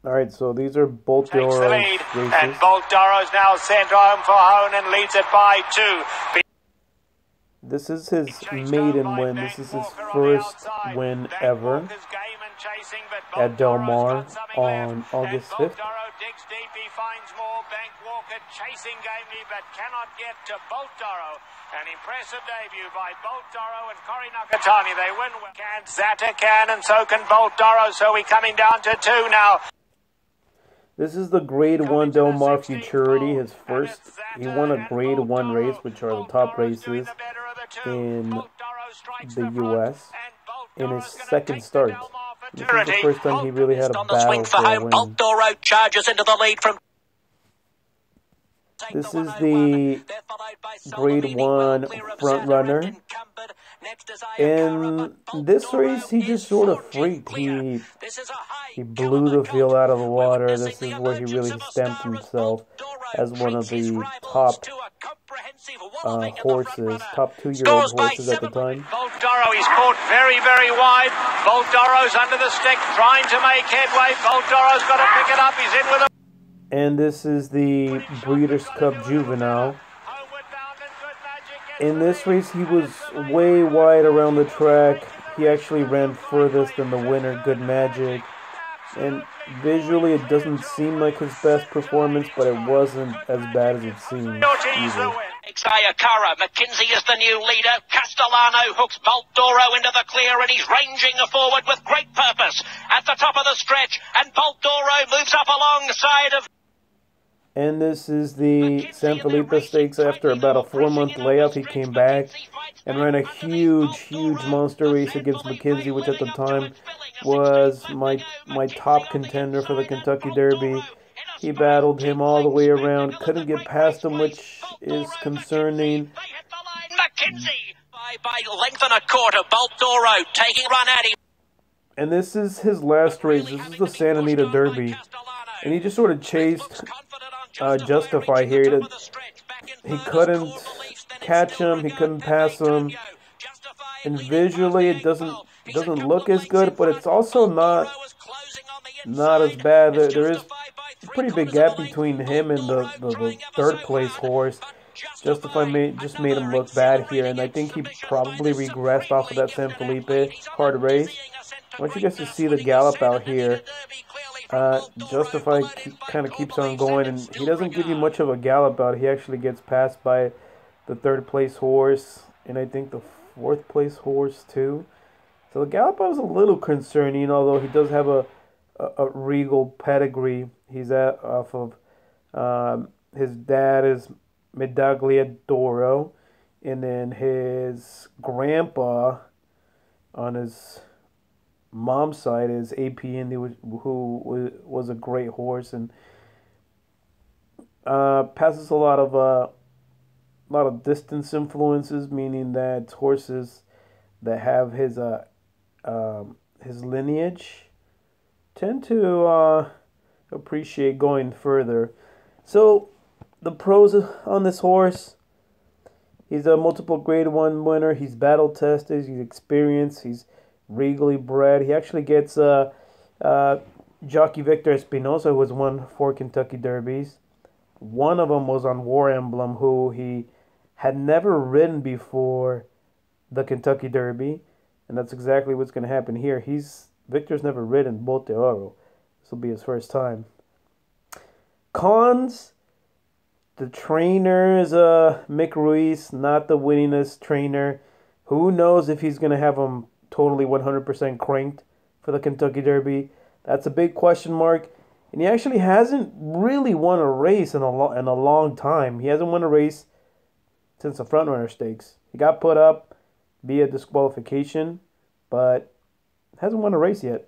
All right, so these are both Takes the lead, races. and Bolt Doro's now sent home for home and leads it by 2. This is his maiden win. This is his first win ever at Del Mar on August 5th. Digs deep, he finds more. Bank Walker chasing gamely, but cannot get to Bolt Doro. An impressive debut by Bolt Doro and Corey Nakatani. They win. Zata can, and so can Bolt Doro. So we're coming down to 2 now. This is the Grade 1 Del Mar Futurity, his first. He won a Grade 1 race, which are the top races in the U.S. in his second start. This is the first time he really had a battle for a win. Bolt Doro charges into the lead from. This is the Grade 1 front runner. In this race, he just sort of freaked. He blew the field out of the water. This is where he really stamped himself as one of the top horses, top 2-year-old horses at the time. Bolt Doro, he's caught very, very wide. Bolt Doro's under the stick, trying to make headway. Bolt Doro's got to pick it up. He's in with a... And this is the Breeders' Cup Juvenile. In this race, he was way wide around the track. He actually ran furthest than the winner, Good Magic. And visually, it doesn't seem like his best performance, but it wasn't as bad as it seemed either. Sayakara, McKinsey is the new leader. Castellano hooks Bolt Doro into the clear, and he's ranging forward with great purpose at the top of the stretch. And Bolt Doro moves up alongside of... And this is the San Felipe Stakes. After about a 4-month layoff, he came back and ran a huge monster race against McKinsey, which at the time was my top contender for the Kentucky Derby. He battled him all the way around, couldn't get past him, which is concerning. McKinsey by length and a quarter. Bolt Doro taking run at him. And this is his last race. This is the Santa Anita Derby. And he just sort of chased Justify here. He couldn't catch him. He couldn't pass him. And visually, it doesn't look as good, but it's also not as bad. There is a pretty big gap between him and the third place horse. Justify just made him look bad here, and I think he probably regressed off of that San Felipe hard race. I want you guys to see the gallop out here. Justify kind of keeps on going, and he doesn't give you much of a gallop out. He actually gets passed by the third place horse, and I think the fourth place horse too. So the gallop out is a little concerning, although he does have a regal pedigree. He's off of his dad is Medaglia d'Oro, and then his grandpa on his mom's side is AP Indy, who was a great horse and passes a lot of distance influences, meaning that horses that have his lineage tend to appreciate going further. So the pros on this horse: he's a multiple Grade 1 winner. He's battle tested. He's experienced. He's regally bred. He actually gets jockey Victor Espinosa, who has won 4 Kentucky Derbies. One of them was on War Emblem, who he had never ridden before the Kentucky Derby, and that's exactly what's going to happen here. Victor's never ridden Bolt d'Oro. This will be his first time. Cons: the trainer is Mick Ruiz, not the winningest trainer. Who knows if he's going to have him totally 100% cranked for the Kentucky Derby? That's a big question mark. And he actually hasn't really won a race in a long time. He hasn't won a race since the Frontrunner Stakes. He got put up via disqualification, but hasn't won a race yet.